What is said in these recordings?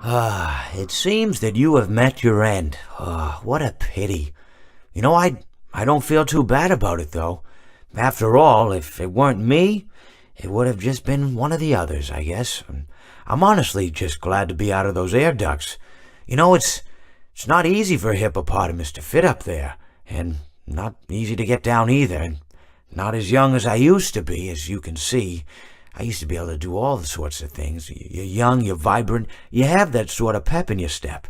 It seems that you have met your end. What a pity. I don't feel too bad about it, though. After all, if it weren't me, it would have just been one of the others, I guess. I'm honestly just glad to be out of those air ducts. It's not easy for a hippopotamus to fit up there, and not easy to get down either, and not as young as I used to be, as you can see. I used to be able to do all the sorts of things. You're young, you're vibrant, you have that sort of pep in your step.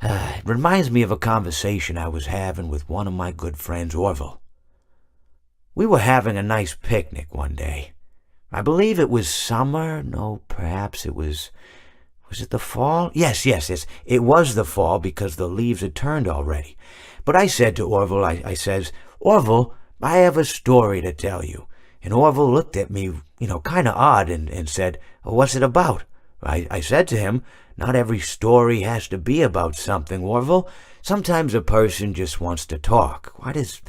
It reminds me of a conversation I was having with one of my good friends, Orville. We were having a nice picnic one day. I believe it was summer. No, perhaps it was... Was it the fall? Yes. It was the fall because the leaves had turned already. But I said to Orville, I says, Orville, I have a story to tell you. And Orville looked at me, kind of odd and said, what's it about? I said to him, not every story has to be about something, Orville. Sometimes a person just wants to talk. Why does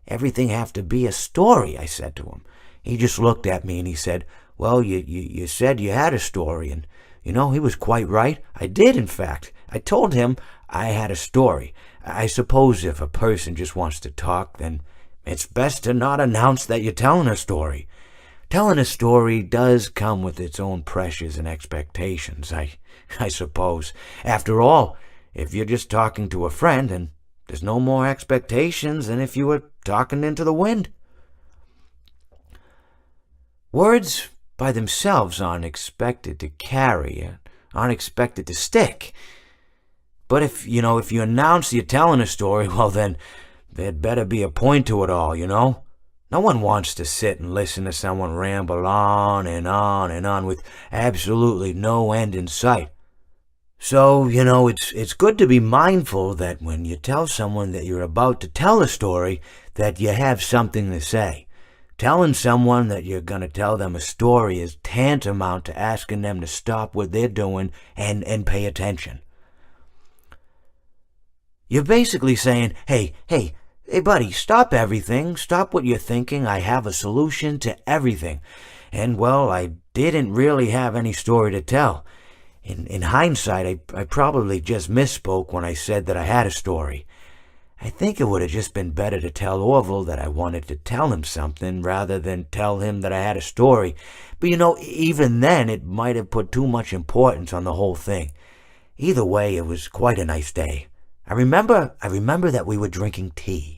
everything have to be a story? I said to him. He just looked at me and he said, well, you said you had a story, and he was quite right. I did, in fact. I told him I had a story. I suppose if a person just wants to talk, then it's best to not announce that you're telling a story. Telling a story does come with its own pressures and expectations, I suppose. After all, if you're just talking to a friend, then there's no more expectations than if you were talking into the wind. Words by themselves aren't expected to carry, aren't expected to stick. But if you announce you're telling a story, well then, there'd better be a point to it all, No one wants to sit and listen to someone ramble on and on and on with absolutely no end in sight. So, it's good to be mindful that when you tell someone that you're about to tell a story, that you have something to say. Telling someone that you're going to tell them a story is tantamount to asking them to stop what they're doing and pay attention. You're basically saying, hey, buddy, stop everything. Stop what you're thinking. I have a solution to everything. And, well, I didn't really have any story to tell. In hindsight, I probably just misspoke when I said that I had a story. I think it would have just been better to tell Orville that I wanted to tell him something rather than tell him that I had a story. But even then, it might have put too much importance on the whole thing. Either way, it was quite a nice day. I remember that we were drinking tea.